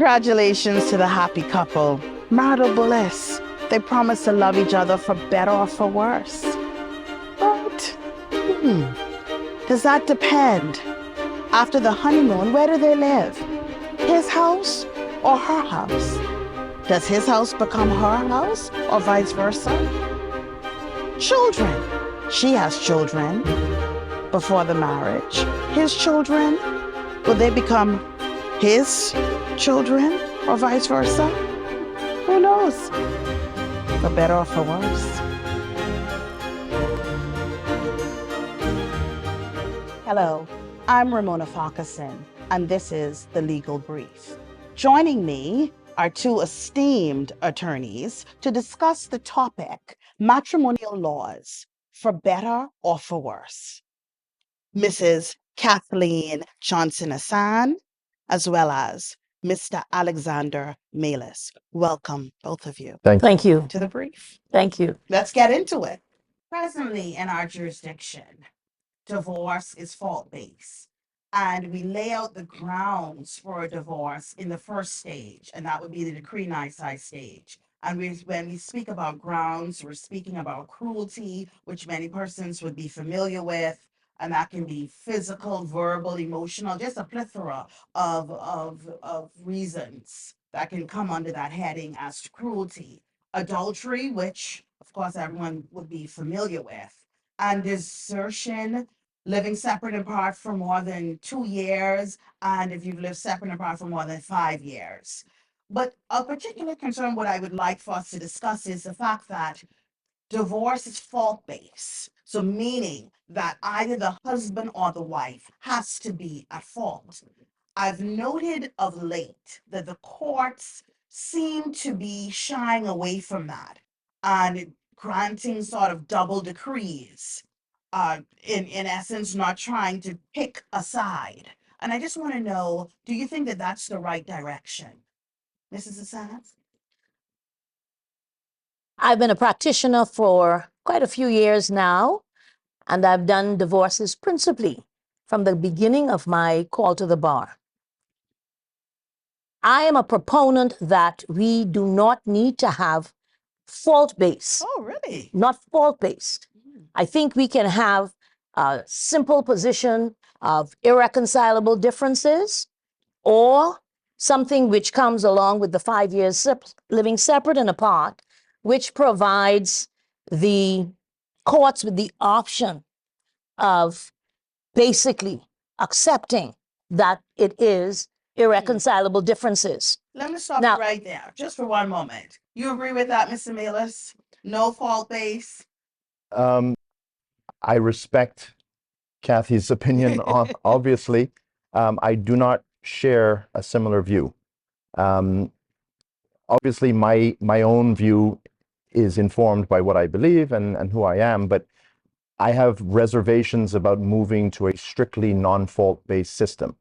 Congratulations to the happy couple. Marital bliss. They promise to love each other for better or for worse. But, does that depend? After the honeymoon, where do they live? His house or her house? Does his house become her house or vice versa? Children. She has children before the marriage. His children, will they become his children or vice versa? Who knows? For better or for worse. Hello, I'm Ramona Farquharson, and this is The Legal Brief. Joining me are two esteemed attorneys to discuss the topic, matrimonial laws, for better or for worse. Mrs. Kathleen Johnson-Assan, as well as Mr. Alexander Malis. Welcome, both of you. Thank you. To the brief. Thank you. Let's get into it. Presently in our jurisdiction, divorce is fault-based, and we lay out the grounds for a divorce in the first stage, and that would be the decree nisi stage. And when we speak about grounds, we're speaking about cruelty, which many persons would be familiar with, and that can be physical, verbal, emotional, just a plethora of reasons that can come under that heading as cruelty. Adultery, which of course everyone would be familiar with, and desertion, living separate and apart for more than 2 years, and if you've lived separate and apart for more than 5 years. But a particular concern, what I would like for us to discuss is the fact that divorce is fault-based. So meaning that either the husband or the wife has to be at fault. I've noted of late that the courts seem to be shying away from that and granting sort of double decrees. In essence, not trying to pick a side. And I just want to know, do you think that that's the right direction? Mrs. Assan? I've been a practitioner for quite a few years now, and I've done divorces principally from the beginning of my call to the bar. I am a proponent that we do not need to have fault-based. Oh, really? Not fault-based. I think we can have a simple position of irreconcilable differences or something which comes along with the 5 years living separate and apart, which provides the courts with the option of basically accepting that it is irreconcilable differences. Let me stop Now, you right there, just for one moment. You agree with that, Mr. Malis? No fault-based? I respect Kathy's opinion, obviously. I do not share a similar view. Obviously, my own view is informed by what I believe and who I am, but I have reservations about moving to a strictly non-fault-based system.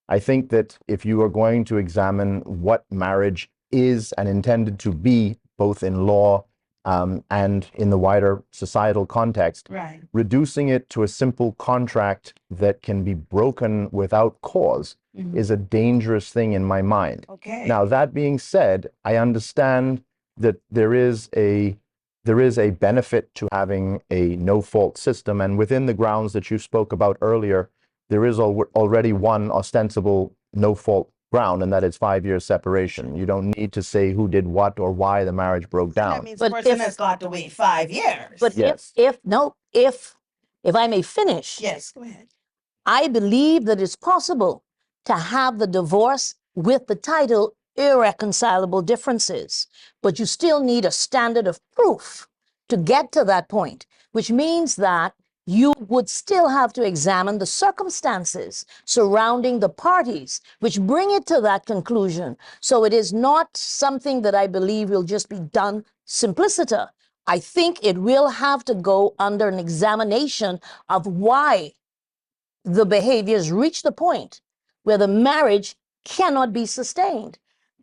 I think that if you are going to examine what marriage is and intended to be, both in law and in the wider societal context, Right. reducing it to a simple contract that can be broken without cause is a dangerous thing in my mind. Okay. Now, that being said, I understand that there is a benefit to having a no-fault system, and within the grounds that you spoke about earlier, there is already one ostensible no-fault ground, and that is 5 years separation. You don't need to say who did what or why the marriage broke That down. means the But person if- has got to wait 5 years. but Yes. if I may finish, Yes, go ahead. I believe that it's possible to have the divorce with the title irreconcilable differences, but you still need a standard of proof to get to that point, which means that you would still have to examine the circumstances surrounding the parties, which bring it to that conclusion. So it is not something that I believe will just be done simpliciter. I think it will have to go under an examination of why the behaviors reach the point where the marriage cannot be sustained.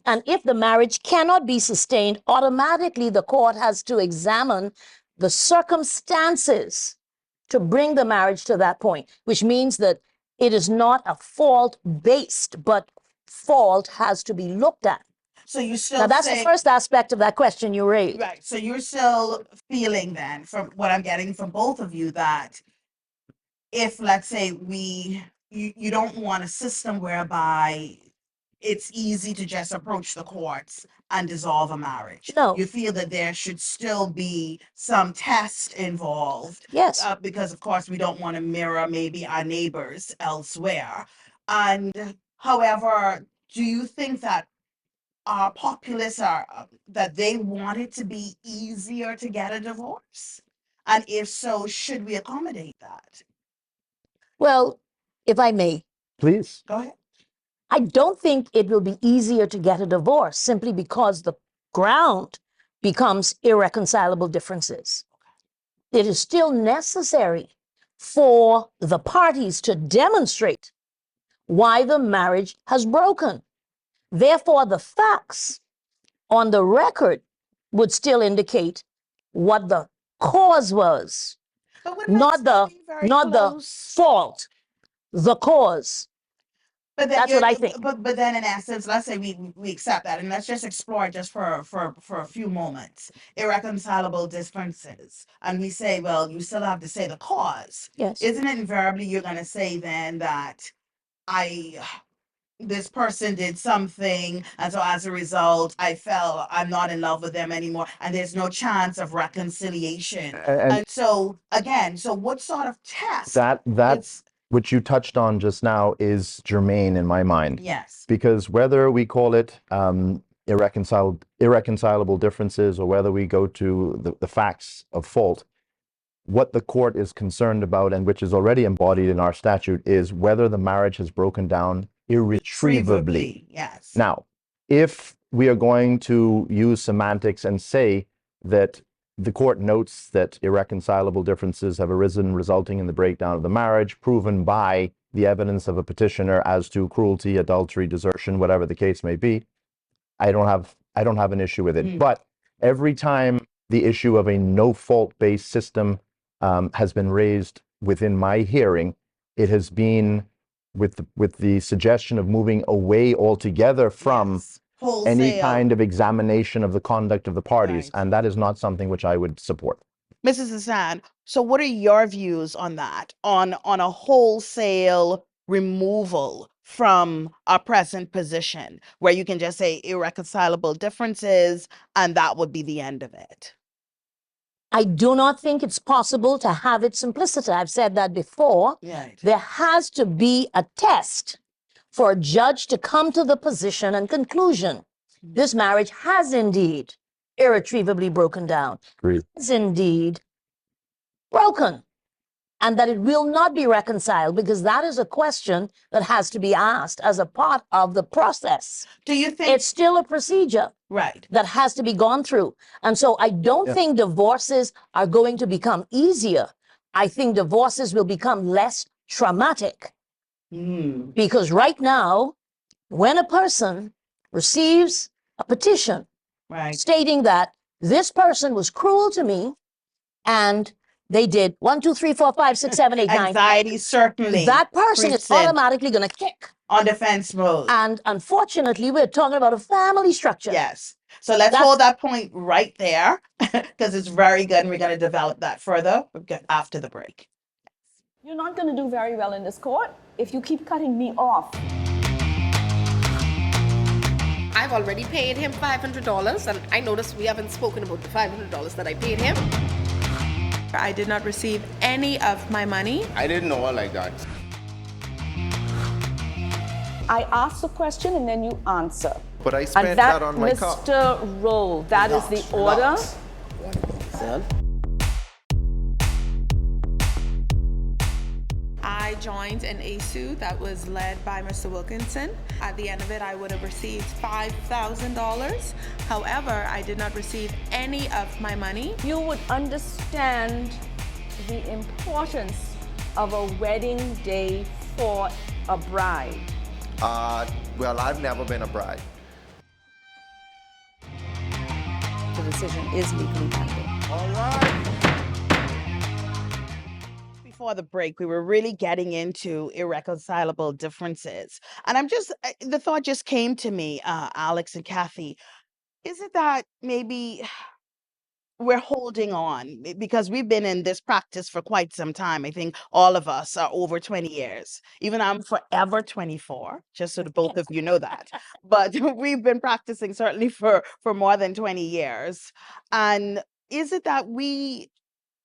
And if the marriage cannot be sustained, automatically the court has to examine the circumstances to bring the marriage to that point, which means that it is not a fault-based, but fault has to be looked at. So you still Now, that's the say, first aspect of that question you raised. right, so you're still feeling then, from what I'm getting from both of you, that if, let's say, you don't want a system whereby it's easy to just approach the courts and dissolve a marriage. No. You feel that there should still be some test involved, Yes. because of course we don't want to mirror maybe our neighbors elsewhere. And however, do you think that our populace that they want it to be easier to get a divorce? And if so, should we accommodate that? Well, if I may, Please. Go ahead. I don't think it will be easier to get a divorce simply because the ground becomes irreconcilable differences. It is still necessary for the parties to demonstrate why the marriage has broken. Therefore, the facts on the record would still indicate what the cause was, But wouldn't not that the still be very not the close? fault, the cause. But then That's what I think. But then in essence, let's say we accept that, and let's just explore just for a few moments irreconcilable differences, and we say, well, you still have to say the cause. Yes. Isn't it invariably you're going to say then that this person did something, and so as a result, I'm not in love with them anymore, and there's no chance of reconciliation. And And so again, so what sort of test? that It's which you touched on just now is germane in my mind. yes. Because whether we call it irreconcilable differences or whether we go to the facts of fault, what the court is concerned about, and which is already embodied in our statute, is whether the marriage has broken down irretrievably. Yes. Now, if we are going to use semantics and say that the court notes that irreconcilable differences have arisen resulting in the breakdown of the marriage, proven by the evidence of a petitioner as to cruelty, adultery, desertion, whatever the case may be, I don't have an issue with it. But every time the issue of a no-fault-based system has been raised within my hearing, it has been with the suggestion of moving away altogether from Yes. any Wholesale. kind of examination of the conduct of the parties, Right. and that is not something which I would support. Mrs. Hassan, so what are your views on that? On a wholesale removal from our present position, where you can just say irreconcilable differences and that would be the end of it? I do not think it's possible to have it simplicity. I've said that before. Right. There has to be a test for a judge to come to the position and conclusion. This marriage has indeed irretrievably broken down. Agreed. Is indeed broken, and that it will not be reconciled, because that is a question that has to be asked as a part of the process. Do you think It's still a procedure right? that has to be gone through. And so I don't think divorces are going to become easier. I think divorces will become less traumatic, because right now, when a person receives a petition Right. stating that this person was cruel to me and they did 1, 2, 3, 4, 5, 6, 7, 8, 9, Anxiety certainly. that person is creeps in automatically going to kick. on defense mode. And unfortunately, we're talking about a family structure. Yes. So let's That's- hold that point right there because it's very good and we're going to develop that further after the break. You're not going to do very well in this court if you keep cutting me off. I've already paid him $500, and I noticed we haven't spoken about the $500 that I paid him. I did not receive any of my money. I didn't know her like that. I ask the question and then you answer. But I spent And that on my car. Mr. Rowe, that is the order. I joined an ASU that was led by Mr. Wilkinson. At the end of it, I would have received $5,000. However, I did not receive any of my money. You would understand the importance of a wedding day for a bride. Well, I've never been a bride. The decision is legally binding. before the break, we were really getting into irreconcilable differences. And the thought just came to me, Alex and Kathy, is it that maybe we're holding on because we've been in this practice for quite some time. I think all of us are over 20 years. Even I'm forever 24, just so the both of you know that. But we've been practicing certainly for more than 20 years. And is it that we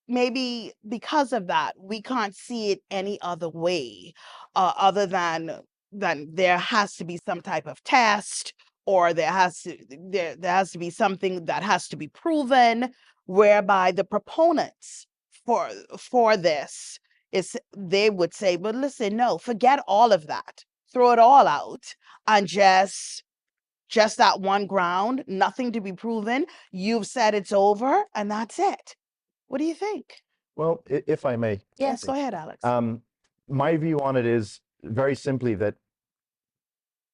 maybe because of that we can't see it any other way other than there has to be some type of test, or there has to be something that has to be proven, whereby the proponents for this is they would say, but listen, no, forget all of that, throw it all out, and just that one ground, nothing to be proven, you've said it's over, and that's it. What do you think? Well, if I may, Yes, go ahead, Alex. my view on it is very simply that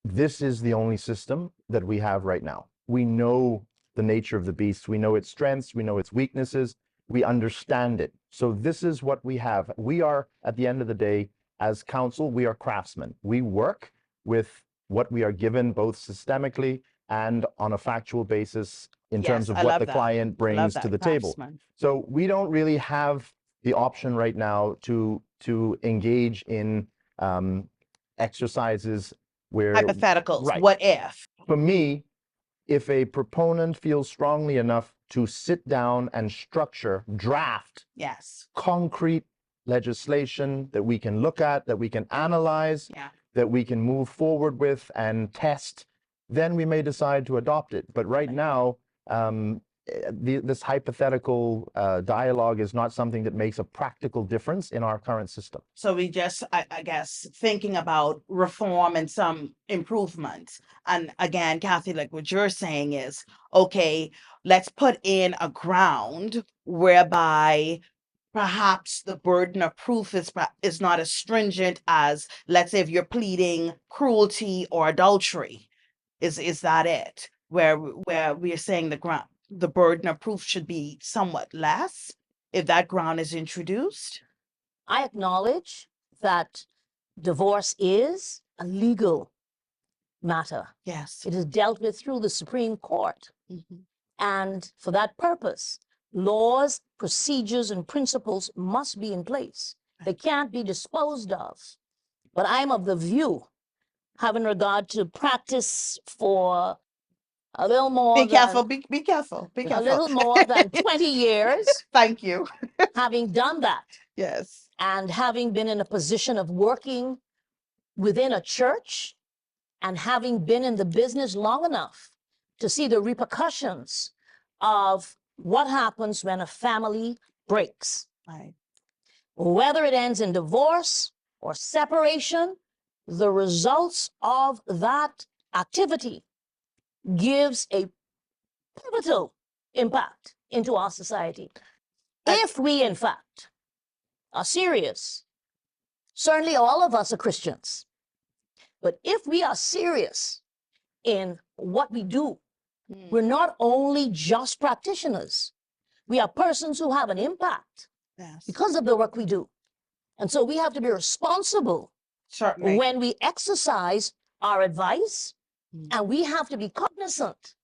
this is the only system that we have right now. We know the nature of the beast. We know its strengths. We know its weaknesses. We understand it. So this is what we have. We are, at the end of the day, as counsel, we are craftsmen. We work with what we are given both systemically and on a factual basis in terms Yes, of I what love the that. client I love brings to that, the table. craftsman. So we don't really have the option right now to engage in exercises where Hypotheticals. right. What if? For me, if a proponent feels strongly enough to sit down and draft Yes. concrete legislation that we can look at, that we can analyze, Yeah. that we can move forward with and test, then we may decide to adopt it. But right now, this hypothetical dialogue is not something that makes a practical difference in our current system. So we just, I guess, thinking about reform and some improvements. And again, Kathy, like what you're saying is, okay, let's put in a ground whereby perhaps the burden of proof is not as stringent as, let's say, if you're pleading cruelty or adultery. Is that it? Where we are saying the burden of proof should be somewhat less if that ground is introduced? I acknowledge that divorce is a legal matter. Yes. It is dealt with through the Supreme Court. Mhm. And for that purpose, laws, procedures, and principles must be in place. They can't be disposed of. But I'm of the view, having regard to practice for a little more Be than careful, be careful, be a careful. little more than 20 years, Thank you. having done that Yes. and having been in a position of working within a church and having been in the business long enough to see the repercussions of what happens when a family breaks. Right. Whether it ends in divorce or separation, the results of that activity gives a pivotal impact into our society. If we, in fact, are serious, certainly all of us are Christians, but if we are serious in what we do, we're not only just practitioners, we are persons who have an impact Yes. because of the work we do. And so we have to be responsible Certainly. when we exercise our advice, and we have to be cognizant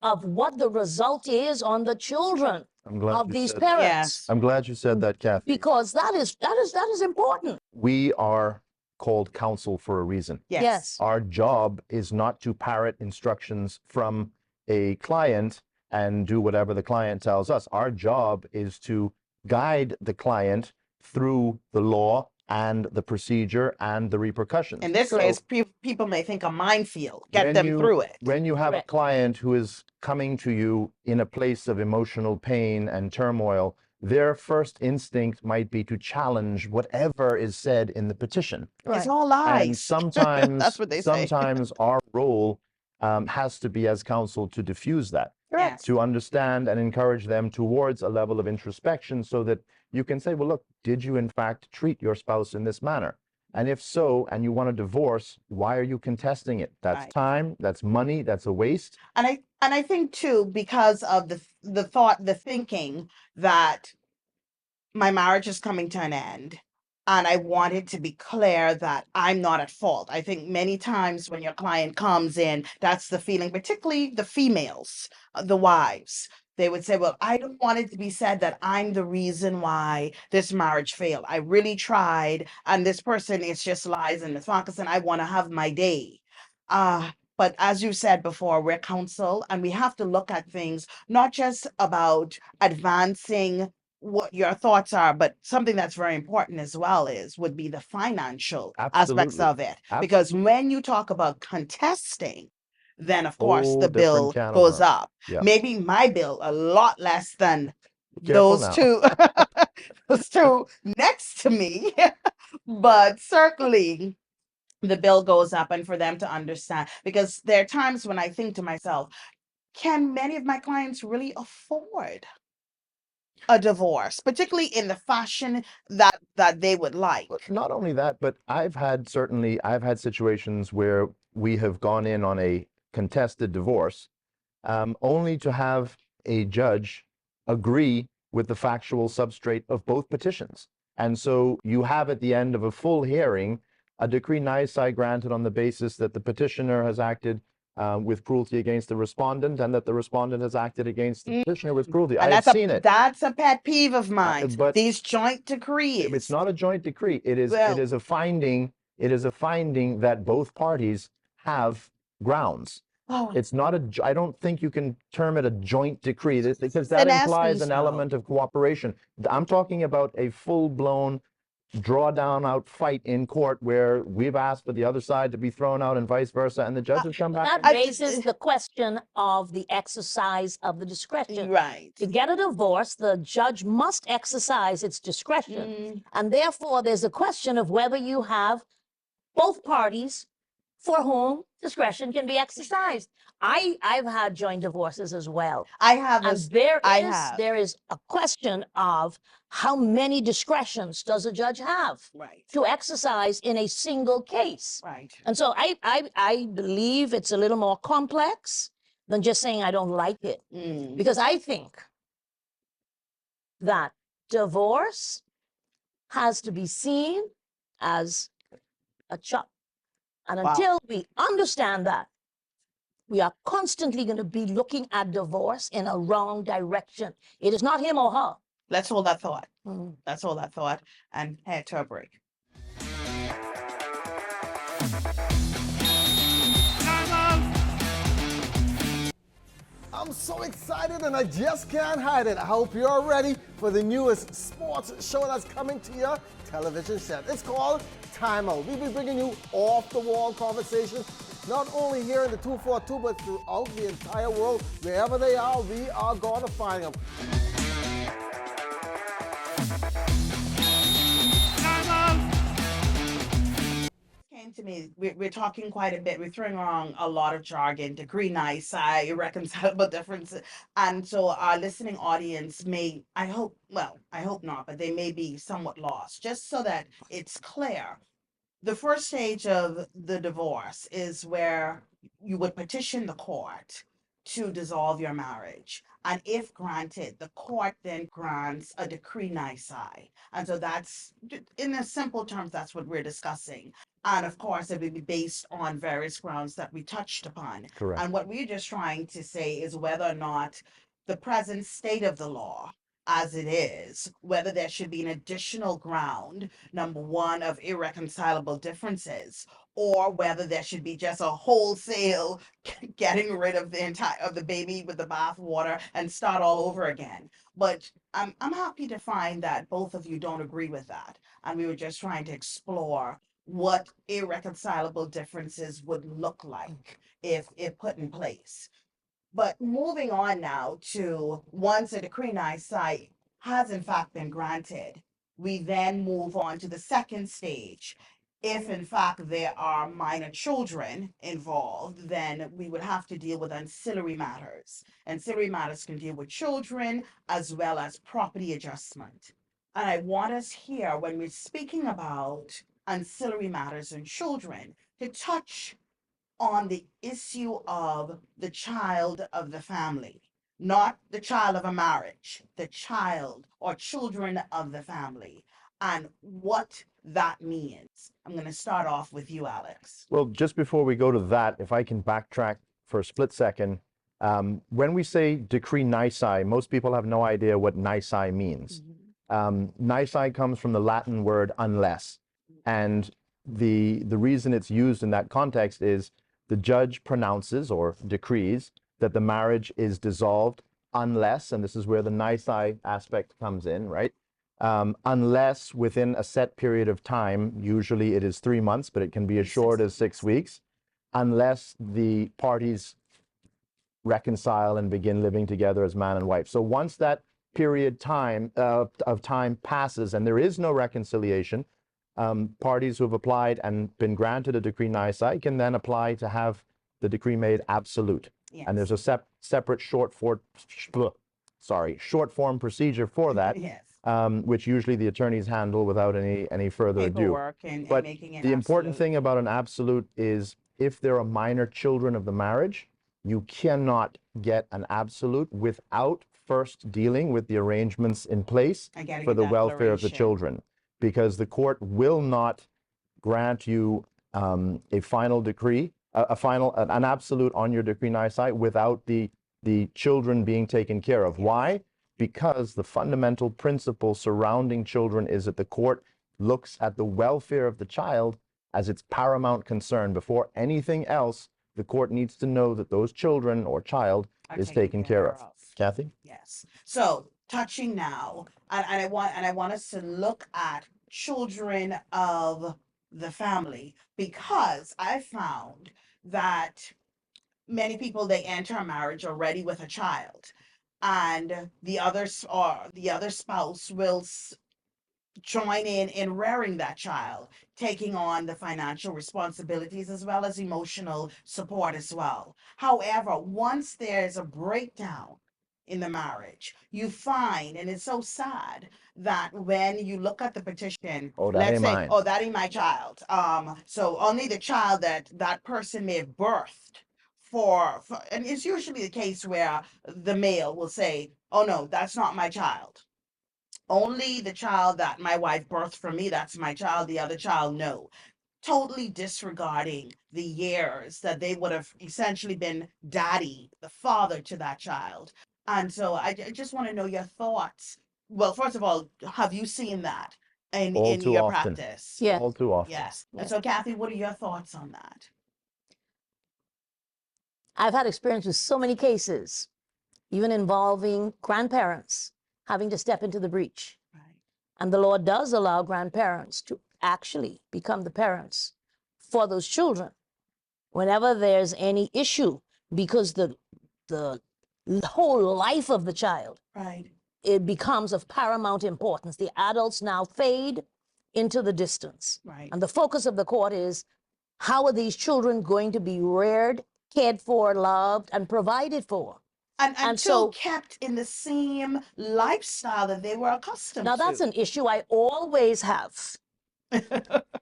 of what the result is on the children I'm glad of you these said parents. Yes. I'm glad you said that, Kathy. Because that is important. We are called counsel for a reason. Yes. Our job is not to parrot instructions from a client and do whatever the client tells us. Our job is to guide the client through the law and the procedure and the repercussions. In this So case, people may think a minefield. Get when them you- through it. When you have Correct. a client who is coming to you in a place of emotional pain and turmoil, their first instinct might be to challenge whatever is said in the petition. It's all lies. And sometimes, That's what they say. sometimes our role has to be as counsel to diffuse that, Yes. to understand and encourage them towards a level of introspection so that you can say, well, look, did you in fact treat your spouse in this manner? And if so, and you want a divorce, why are you contesting it? That's Right. time, that's money, that's a waste. And I think too, because of the thinking that my marriage is coming to an end, And I want it to be clear that I'm not at fault. I think many times when your client comes in, that's the feeling, particularly the females, the wives. They would say, well, I don't want it to be said that I'm the reason why this marriage failed. I really tried, and this person is just lies. And Ms. Farquharson, I want to have my day. But as you said before, we're counsel, and we have to look at things not just about advancing what your thoughts are, but something that's very important as well would be the financial aspects Absolutely. of it. Because when you talk about contesting, then of course Whole the different bill can of goes worms. up. Yeah. Maybe my bill a lot less than Careful those now. two those two next to me. But certainly the bill goes up, and for them to understand, because there are times when I think to myself, can many of my clients really afford a divorce, particularly in the fashion that they would like? But not only that, but I've had situations where we have gone in on a contested divorce, only to have a judge agree with the factual substrate of both petitions. And so you have at the end of a full hearing a decree nisi granted on the basis that the petitioner has acted with cruelty against the respondent, and that the respondent has acted against the petitioner with cruelty. I And have seen it. that's a pet peeve of mine. But These joint it's decrees. not a joint decree. It Well- is a finding. It is a finding that both parties have grounds. Oh, It's not a. I don't think you can term it a joint decree because that In implies essence, an no. element of cooperation. I'm talking about a full-blown draw-down out fight in court where we've asked for the other side to be thrown out and vice versa, and the judge has come back. That I- raises the question of the exercise of the discretion. right. To get a divorce, the judge must exercise its discretion. Mm, And therefore, there's a question of whether you have both parties for whom discretion can be exercised. I've had joint divorces as well. I have And as there have. is a question of how many discretions does a judge have Right. to exercise in a single case. Right. And so I believe it's a little more complex than just saying I don't like it. Mm. Because I think that divorce has to be seen as a chop. And Wow. until we understand that, we are constantly going to be looking at divorce in a wrong direction. It is not him or her. Let's hold that thought. Mm. Let's hold that thought and head to a break. I'm so excited and I just can't hide it. I hope you're ready for the newest sports show that's coming to your television set. It's called Time Out. We'll be bringing you off-the-wall conversations, not only here in the 242, but throughout the entire world. Wherever they are, we are going to find them. Came to me, we're talking quite a bit, we're throwing around a lot of jargon, decree nisi, irreconcilable differences, and so our listening audience may, I hope not, but they may be somewhat lost, just so that it's clear. The first stage of the divorce is where you would petition the court to dissolve your marriage. And if granted, the court then grants a decree nisi. And so that's, in a simple terms, that's what we're discussing. And of course, it will be based on various grounds that we touched upon. Correct. And what we're just trying to say is whether or not the present state of the law as it is, whether there should be an additional ground, number one, of irreconcilable differences, or whether there should be just a wholesale getting rid of the entire of the baby with the bathwater and start all over again. But I'm happy to find that both of you don't agree with that. And we were just trying to explore what irreconcilable differences would look like if put in place. But moving on now to once a decree nisi has in fact been granted, we then move on to the second stage. If in fact there are minor children involved, then we would have to deal with ancillary matters. Ancillary matters can deal with children as well as property adjustment. And I want us here, when we're speaking about ancillary matters and children, to touch on the issue of the child of the family, not the child of a marriage, the child or children of the family. and what that means. I'm going to start off with you, Alex. Well, just before we go to that, if I can backtrack for a split second, when we say decree nisi, most people have no idea what nisi means. Nisi comes from the Latin word unless, and the reason it's used in that context is the judge pronounces or decrees that the marriage is dissolved unless, and this is where the nisi aspect comes in, right? Unless within a set period of time, usually it is 3 months, but it can be as short as 6 weeks, unless the parties reconcile and begin living together as man and wife. So once that period of time passes and there is no reconciliation, parties who have applied and been granted a decree nisi can then apply to have the decree made absolute. Yes. And there's a separate short form procedure for that. Yes. Which usually the attorneys handle without any further ado. Paperwork and But making it the important absolute. thing about an absolute is if there are minor children of the marriage, you cannot get an absolute without first dealing with the arrangements in place And getting for a the welfare of the declaration. children, because the court will not grant you a final decree, an absolute on your decree nisi without the children being taken care of. Why? Because the fundamental principle surrounding children is that the court looks at the welfare of the child as its paramount concern. Before anything else, the court needs to know that those children or child Are is taken care of. Kathy? Yes. So touching now, and I want us to look at children of the family, because I found that many people, they enter a marriage already with a child, and the other spouse will join in rearing that child, taking on the financial responsibilities as well as emotional support as well. However, once there's a breakdown in the marriage, you find, and it's so sad, that when you look at the petition, Oh, that let's ain't say, mine. oh, that ain't my child. So only the child that person may have birthed for, and it's usually the case where the male will say, oh no, that's not my child. Only the child that my wife birthed for me, that's my child. The other child, no. Totally disregarding the years that they would have essentially been daddy, the father to that child. And so I just want to know your thoughts. Well, first of all, have you seen that All in too your often. practice? Yeah. All too often. Yes. And so, Kathy, what are your thoughts on that? I've had experience with so many cases, even involving grandparents having to step into the breach. Right. And the law does allow grandparents to actually become the parents for those children whenever there's any issue, because the whole life of the child, Right. it becomes of paramount importance. The adults now fade into the distance. Right. And the focus of the court is, how are these children going to be reared, cared for, loved, and provided for? And so still kept in the same lifestyle that they were accustomed now to. that's an issue I always have,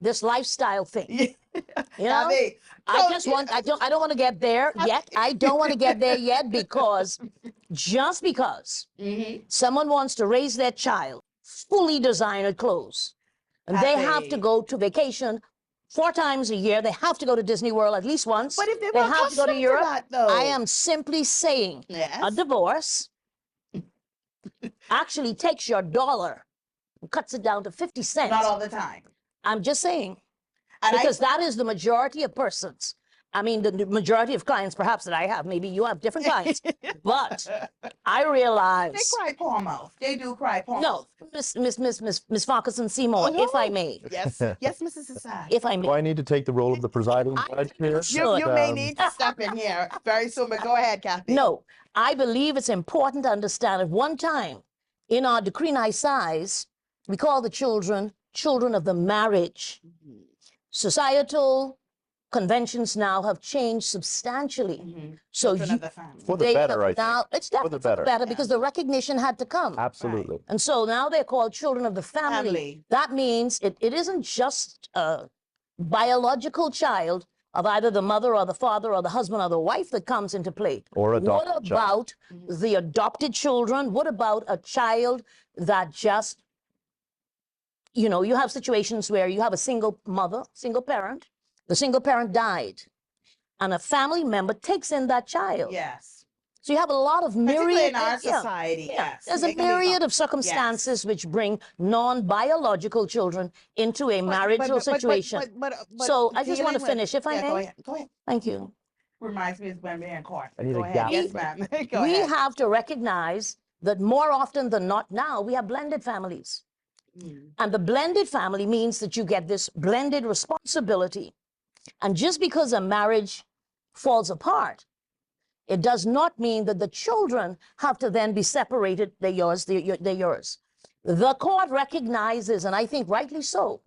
this lifestyle thing. Yeah. You know, Kathy, I so just want, I don't want to get there yet. I don't want to get there yet, because just because Mhm. someone wants to raise their child fully designer clothes, and they have to Kathy. go to vacation 4 times a year, they have to go to Disney World at least once, But if they were have to go to accustomed to Europe. that, though. I am simply saying a Yes. divorce actually takes your dollar and cuts it down to 50 cents. Not all the time. I'm just saying, And because that is the majority of persons. I mean, the majority of clients, perhaps, that I have. Maybe you have different clients, but I they realize. cry poor mouth. They do cry poor No, mouth. Miss Farquharson-Seymour, if I may, Yes. Yes, Mrs. Asad. if I Do may. I need to take the role of the presiding judge here? You may Um, need to step in here very soon, but go ahead, Kathy. No, I believe it's important to understand at one time in our decree nisi, we call the children of the marriage. Societal conventions now have changed substantially. So Children of the family. For the they better, have I think. now, it's definitely the better. because the recognition had to come. Absolutely. And so now they're called children of the family. Family. That means it isn't just a biological child of either the mother or the father or the husband or the wife that comes into play. Or adopted What child. about the adopted children? What about a child that just you have situations where you have a single mother, single parent, the single parent died, and a family member takes in that child. Yes. So you have a lot of Particularly myriad. in our society, yes. There's a It can be myriad of yes. circumstances which bring non-biological children into a marital situation. So I just want to finish, if I yeah, may. Go ahead. Go ahead. Thank you. Reminds me of when we're in court. I need Go a ahead. gap. Yes, ma'am. Go We ahead. have to recognize that more often than not now, we have blended families. And the blended family means that you get this blended responsibility. And just because a marriage falls apart, it does not mean that the children have to then be separated. They're yours, they're yours. The court recognizes, and I think rightly so,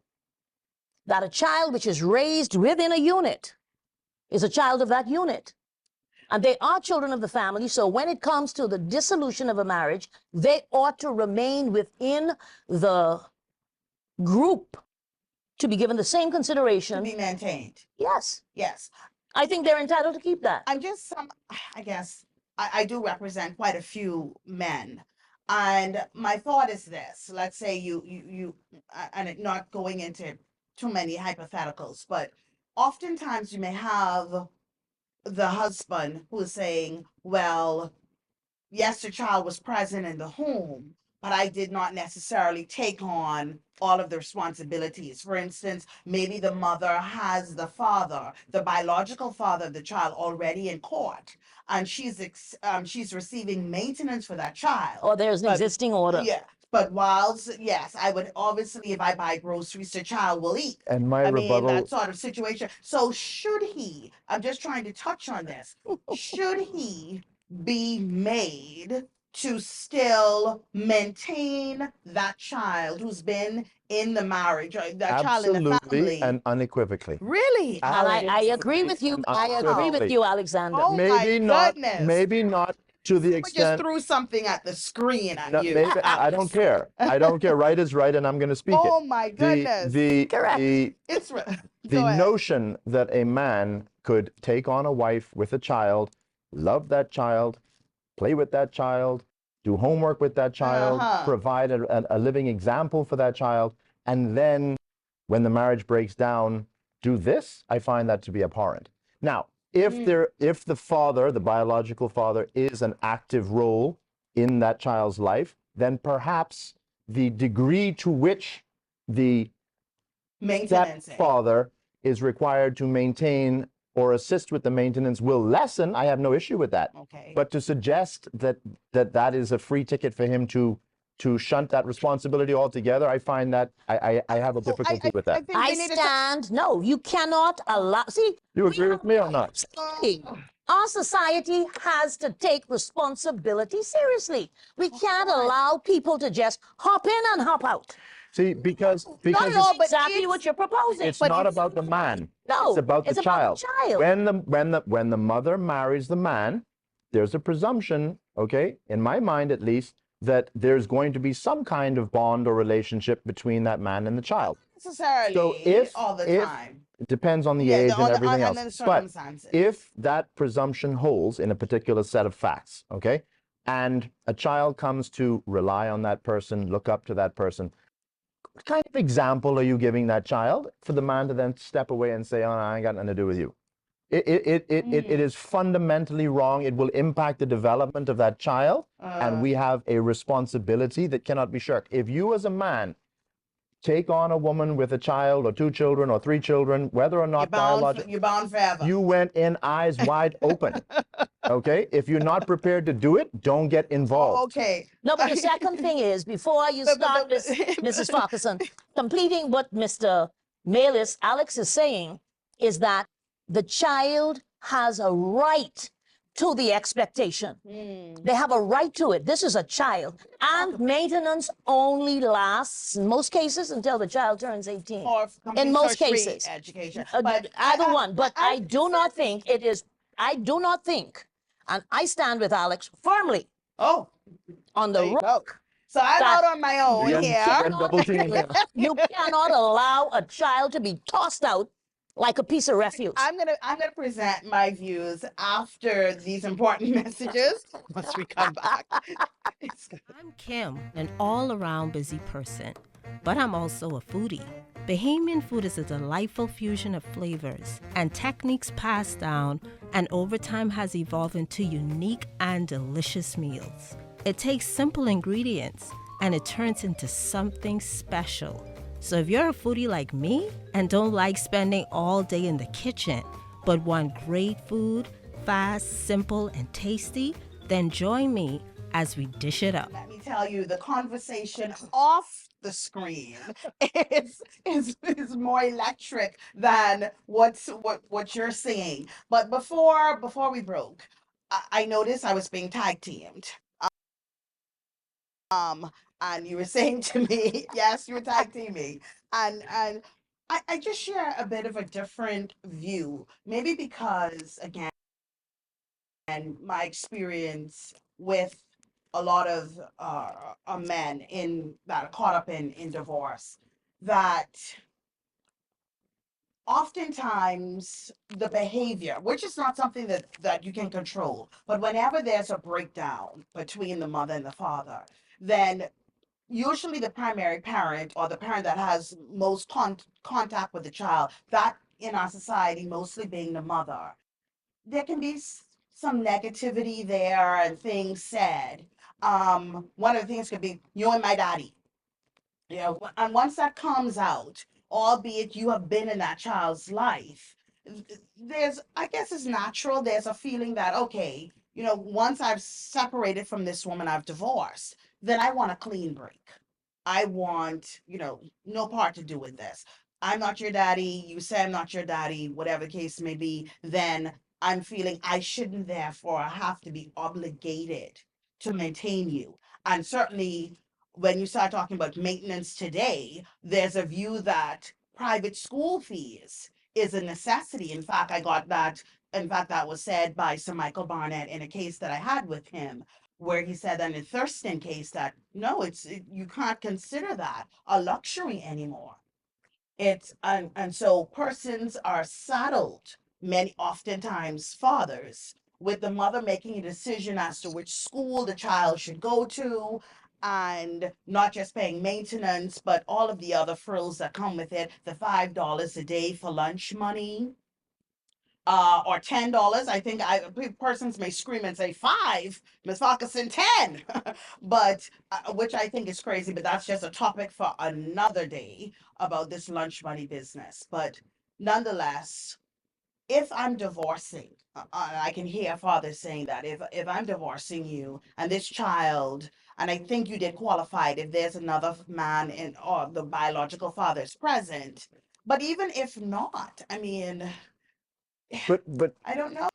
that a child which is raised within a unit is a child of that unit. And they are children of the family. So when it comes to the dissolution of a marriage, they ought to remain within the group to be given the same consideration. To be maintained. Yes. Yes. I think they're entitled to keep that. I'm just I guess I do represent quite a few men. And my thought is this, let's say you and not going into too many hypotheticals, but oftentimes you may have the husband who is saying, well, yes, the child was present in the home, but I did not necessarily take on all of the responsibilities. For instance, maybe the mother has the father, the biological father of the child, already in court, and she's receiving maintenance for that child. Or there's an But- existing order. Yeah, but whilst yes, I would obviously, if I buy groceries, the child will eat. And my I mean, rebuttal, that sort of situation. So should he, I'm just trying to touch on this, should he be made to still maintain that child who's been in the marriage, or that child in the absolutely family? and unequivocally. Really? And I agree with you. I agree with Absolutely. you, Alexander. Oh, my goodness. Maybe not to the I just extent. threw something at the screen at No, you. maybe, I don't care. I don't care. Right is right, and I'm going to speak Oh it. my goodness. Correct. It's The go ahead. notion that a man could take on a wife with a child, love that child, play with that child, do homework with that child, Uh-huh. provide a living example for that child, and then when the marriage breaks down, do this, I find that to be abhorrent. Now, if the father, the biological father, is an active role in that child's life, then perhaps the degree to which the Maintenance. stepfather is required to maintain or assist with the maintenance will lessen. I have no issue with that. Okay. But to suggest that is a free ticket for him to shunt that responsibility altogether, I find that I have a difficulty with that. think I we need to stand. No, you cannot allow. See, You agree with me or not? absolutely. Our society has to take responsibility seriously. We can't allow people to just hop in and hop out. See, because no, it's, but Exactly it's- what you're proposing. it's not about the man. No, it's about the it's about child. the child. When the mother marries the man, there's a presumption, okay, in my mind at least, that there's going to be some kind of bond or relationship between that man and the child. necessarily So all the if time. it depends on the Yeah, age on and the- everything and else. then the But circumstances. if that presumption holds in a particular set of facts, okay, and a child comes to rely on that person, look up to that person, what kind of example are you giving that child for the man to then step away and say, "Oh, I ain't got nothing to do with you"? It is fundamentally wrong. It will impact the development of that child, and we have a responsibility that cannot be shirked. If you as a man take on a woman with a child or 2 children or 3 children, whether or not biological, You're bound forever. you went in eyes wide open. Okay? If you're not prepared to do it, don't get involved. okay. No, but the second thing is, before you start, Mrs. Farquharson, completing what Mr. Alex is saying, is that the child has a right to the expectation. They have a right to it. This is a child. And maintenance only lasts, in most cases, until the child turns 18. Or complete in most tertiary cases. education. Either one. But I do not think it is, I do not think, and I stand with Alex firmly Oh, on the there you go. rock. So I'm That- out on my own Again, here. again, double team. You cannot allow a child to be tossed out like a piece of refuse. I'm gonna present my views after these important messages once we come back. I'm Kim, an all around busy person. but I'm also a foodie. Bahamian food is a delightful fusion of flavors and techniques passed down and over time has evolved into unique and delicious meals. It takes simple ingredients and it turns into something special. So if you're a foodie like me and don't like spending all day in the kitchen, but want great food, fast, simple, and tasty, then join me as we dish it up. Let me tell you, the conversation off the screen is more electric than what you're saying. But before we broke, I noticed I was being tag teamed. Um, and you were saying to me, yes, you were tag teaming, and I just share a bit of a different view, maybe because again, my experience with a lot of men in that are caught up in divorce, that oftentimes the behavior, which is not something that you can control, but whenever there's a breakdown between the mother and the father, then usually the primary parent or the parent that has most contact with the child, that in our society mostly being the mother, there can be some negativity there and things said. One of the things could be, you and my daddy. You know, and once that comes out, albeit you have been in that child's life, there's, I guess it's natural, there's a feeling that, okay, you know, once I've separated from this woman, I've divorced, then I want a clean break. I want, you know, no part to do with this. I'm not your daddy. You say I'm not your daddy, whatever the case may be. Then I'm feeling I shouldn't therefore have to be obligated to maintain you. And certainly when you start talking about maintenance today, there's a view that private school fees is a necessity. In fact, I got that. In fact, that was said by Sir Michael Barnett in a case that I had with him, where he said that in the Thurston case that no, you can't consider that a luxury anymore. It's and so persons are saddled, many oftentimes fathers, with the mother making a decision as to which school the child should go to, and not just paying maintenance, but all of the other frills that come with it, the $5 a day for lunch money, or $10. I think persons may scream and say five, Miss Farquharson 10, but which I think is crazy. But that's just a topic for another day about this lunch money business. But nonetheless, if I'm divorcing, I can hear fathers saying that if I'm divorcing you and this child, and I think you did qualified if there's another man in or the biological father is present. But even if not, I mean, But I don't know.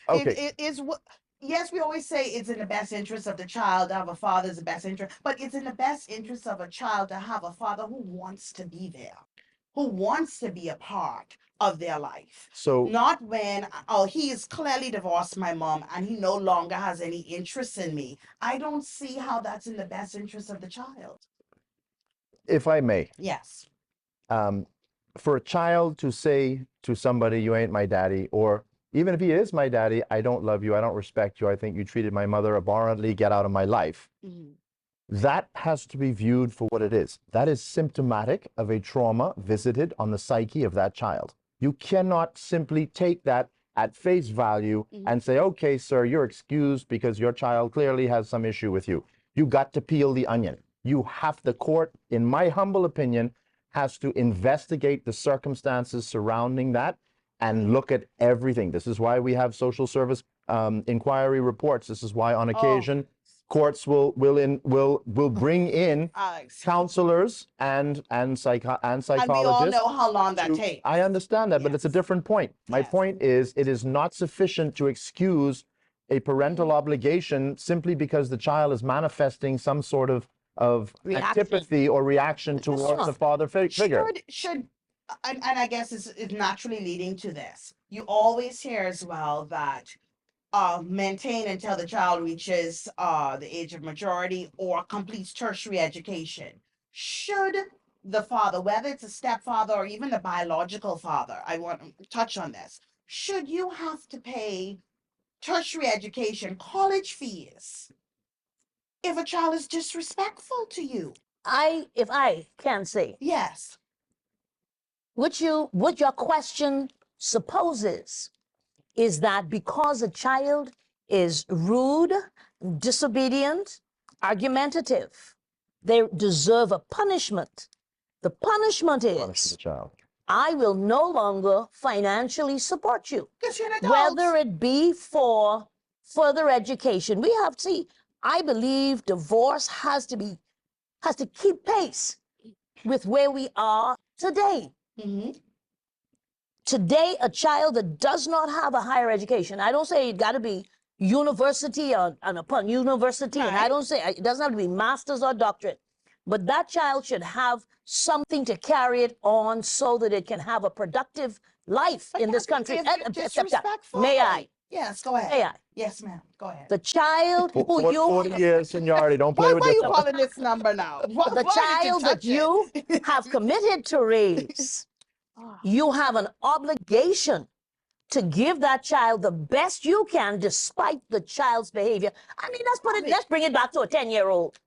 okay. It is what, yes, we always say it's in the best interest of the child to have a father's the best interest, but it's in the best interest of a child to have a father who wants to be there, who wants to be a part of their life. So Not when, oh, he is clearly divorced my mom and he no longer has any interest in me. I don't see how that's in the best interest of the child. if I may, Yes. um, for a child to say to somebody, you ain't my daddy, or even if he is my daddy, I don't love you, I don't respect you, I think you treated my mother abhorrently, get out of my life. Mhm. That has to be viewed for what it is. That is symptomatic of a trauma visited on the psyche of that child. You cannot simply take that at face value and say, okay, sir, you're excused because your child clearly has some issue with you. You got to peel the onion. The court, in my humble opinion, has to investigate the circumstances surrounding that and look at everything. This is why we have social service inquiry reports. This is why on occasion courts will bring in counselors and psychologists. And we all know how long that takes. I understand that, but it's a different point. My Yes. point is, it is not sufficient to excuse a parental obligation simply because the child is manifesting some sort of Reaction. antipathy or reaction towards the father figure. Should and I guess it's naturally leading to this. You always hear as well that maintain until the child reaches the age of majority or completes tertiary education. Should the father, whether it's a stepfather or even the biological father, I want to touch on this. Should you have to pay tertiary education, college fees, if a child is disrespectful to you? if I can say, Yes. what your question supposes is that because a child is rude, disobedient, argumentative, they deserve a punishment. The punishment Punish is the child. I will no longer financially support you, Because you're an adult. whether it be for further education. We have to see, I believe divorce has to keep pace with where we are today. Mhm. Today, a child that does not have a higher education, I don't say it got to be university and upon university, and I Right. don't say it doesn't have to be master's or doctorate, but that child should have something to carry it on so that it can have a productive life But in this Kathy, country. if you're disrespectful. May I? Yes, go ahead. May I? Yes, ma'am. Go ahead. The child who you 40 years, seniority. Don't play Why with are this you stuff. calling this number now? Why the did child that touch you it? have committed to raise, you have an obligation to give that child the best you can despite the child's behavior. I mean, let's bring it back to a 10-year-old.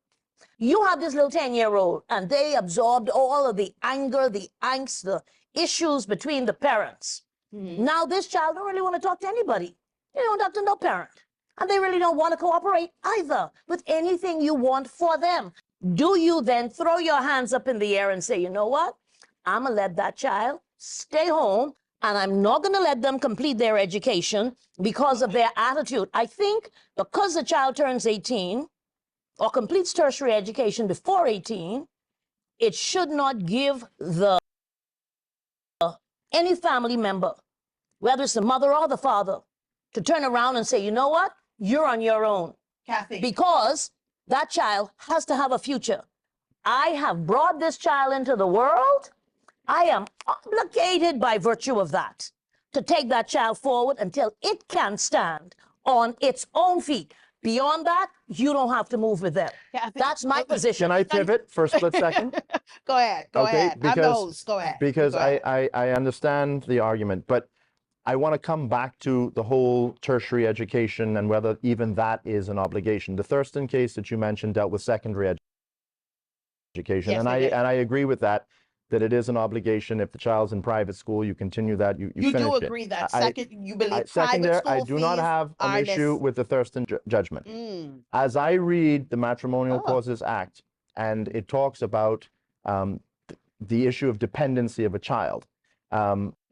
You have this little 10-year-old and they absorbed all of the anger, the angst, the issues between the parents. Now this child don't really want to talk to anybody. They don't talk to no parent. And they really don't want to cooperate either with anything you want for them. Do you then throw your hands up in the air and say, you know what? I'm going to let that child stay home and I'm not going to let them complete their education because of their attitude. I think because the child turns 18 or completes tertiary education before 18, it should not give any family member, whether it's the mother or the father, to turn around and say, you know what? You're on your own. Kathy. Because that child has to have a future. I have brought this child into the world. I am obligated by virtue of that to take that child forward until it can stand on its own feet. Beyond that, you don't have to move with them. Kathy, That's my position. Can I pivot for a split second? Go ahead. Go Okay, ahead. I'm the host. Go ahead. Because Go ahead. I understand the argument, but I want to come back to the whole tertiary education and whether even that is an obligation. The Thurston case that you mentioned dealt with secondary education, Yes, and they did. I agree with that it is an obligation. If the child's in private school, you continue that, you You finish do it. agree that I- you believe second private there, school I do not fees have an are issue less- with the Thurston judgment. Mm. As I read the Matrimonial Oh. Causes Act, and it talks about the issue of dependency of a child.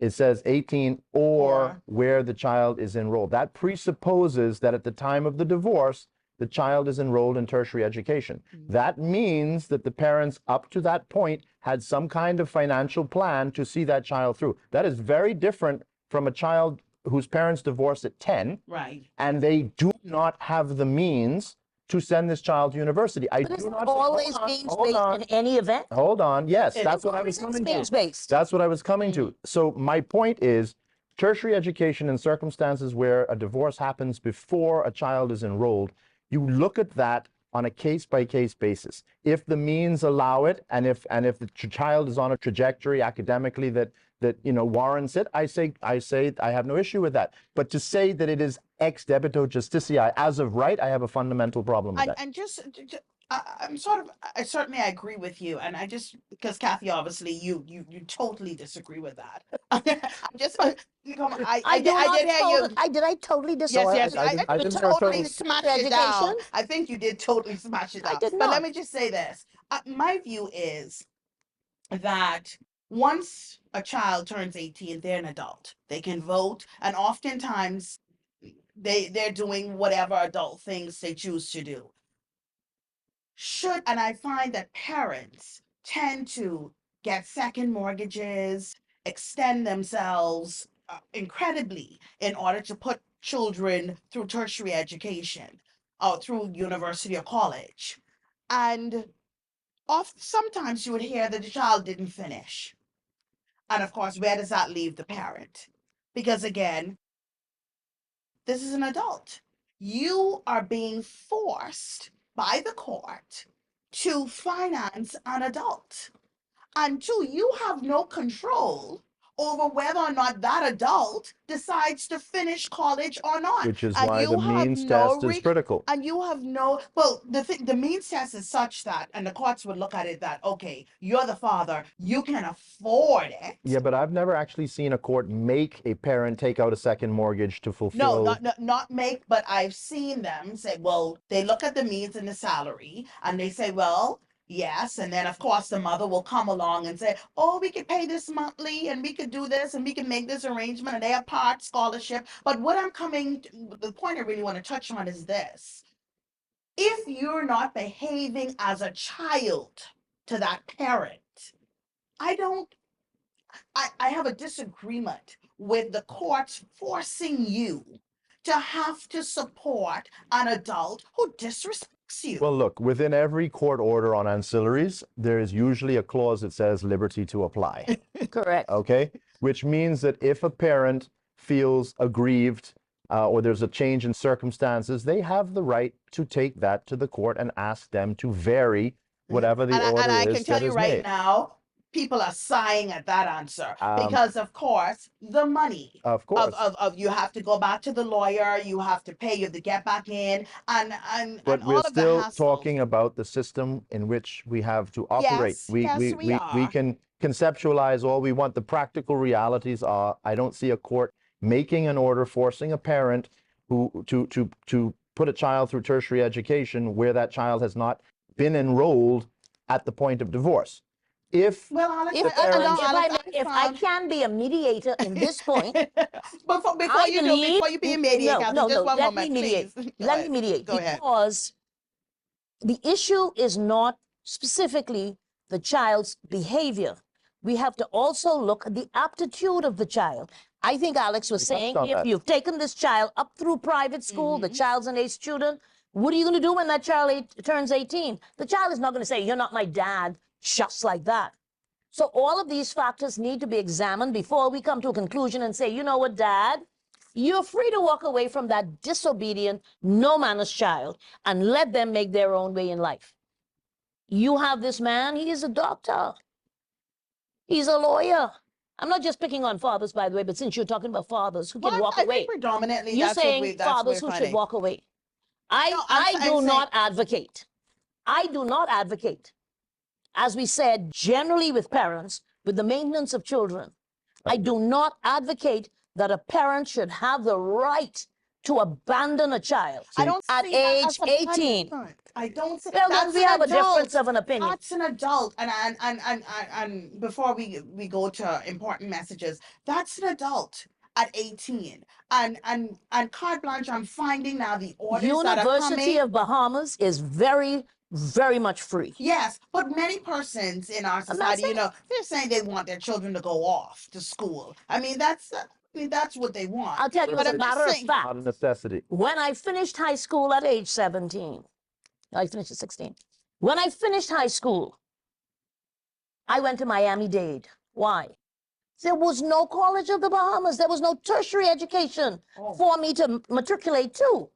It says 18 or where the child is enrolled. That presupposes that at the time of the divorce, the child is enrolled in tertiary education. That means that the parents up to that point had some kind of financial plan to see that child through. That is very different from a child whose parents divorced at 10, Right. and they do not have the means to send this child to university. I But do it's not always means-based in any event. Hold on. Yes, It that's is what I was always coming to. means-based. That's what I was coming to. So my point is, tertiary education in circumstances where a divorce happens before a child is enrolled, you look at that on a case-by-case basis. If the means allow it, and if the child is on a trajectory academically that warrants it, I say I have no issue with that. But to say that it is ex debito justitiae as of right, I have a fundamental problem with that. And I certainly I agree with you, and I just because Kathy, obviously you totally disagree with that. I'm just I did hear you. Did I totally disagree? Yes, I I didn't you hear totally totally. smashed it down. Education? I think you did totally smash it I down. did But let not. me just say this: my view is that once a child turns 18, they're an adult. They can vote, and oftentimes they're doing whatever adult things they choose to do. And I find that parents tend to get second mortgages, extend themselves incredibly in order to put children through tertiary education or through university or college. And sometimes you would hear that the child didn't finish. And of course, where does that leave the parent? Because again, this is an adult. You are being forced by the court to finance an adult. And two, you have no control over whether or not that adult decides to finish college or not. Which is And why you the have means no test is critical. and you have no, well, the means test is such that, and the courts would look at it that, okay, you're the father, you can afford it. Yeah, but I've never actually seen a court make a parent take out a second mortgage to No, fulfill. not make, but I've seen them say, well, they look at the means and the salary and they say, well, yes. And then, of course, the mother will come along and say, oh, we could pay this monthly and we could do this and we can make this arrangement and they have part scholarship. But what the point I really want to touch on is this. If you're not behaving as a child to that parent, I don't, I have a disagreement with the courts forcing you to have to support an adult who disrespects you. Well, look, within every court order on ancillaries, there is usually a clause that says liberty to apply. Correct. Okay? Which means that if a parent feels aggrieved or there's a change in circumstances, they have the right to take that to the court and ask them to vary whatever the order and I is can tell that you is right made. now, people are sighing at that answer because, of course, the money. Of course. Of you have to go back to the lawyer, you have to pay, you have to get back in, and But all we're of the still hassle. talking about the system in which we have to operate. Yes, yes, we are. We can conceptualize all we want. The practical realities are, I don't see a court making an order forcing a parent to put a child through tertiary education where that child has not been enrolled at the point of divorce. If Well, Alex, If, if I can be a mediator in this point, before I you believe, do, before you be a mediator, just one let moment, me mediate. please. Let me mediate Go ahead. because the issue is not specifically the child's behavior. We have to also look at the aptitude of the child. I think Alex was saying, on if that. you've taken this child up through private school, the child's an A student, what are you going to do when that child turns 18? The child is not going to say, you're not my dad, just like that. So all of these factors need to be examined before we come to a conclusion and say, you know what, Dad, you're free to walk away from that disobedient, no manners child and let them make their own way in life. You have this man, he is a doctor. He's a lawyer. I'm not just picking on fathers, by the way, but since you're talking about fathers who can walk I away, think predominantly you're that's saying fathers who should walk away. I do not advocate. I do not advocate. As we said, generally with parents, with the maintenance of children, I do not advocate that a parent should have the right to abandon a child at age 18. I don't see Well, then we have a difference of an opinion. That's an adult, and before we go to important messages, that's an adult at 18, and carte blanche. I'm finding now the orders that are coming. University of Bahamas is very, very much free. Yes, but many persons in our society, they're saying they want their children to go off to school. I mean, that's what they want. I'll tell you, as a matter of fact, not a necessity. when I finished high school at age 17, I finished at 16. When I finished high school, I went to Miami-Dade. Why? There was no College of the Bahamas. There was no tertiary education for me to matriculate to.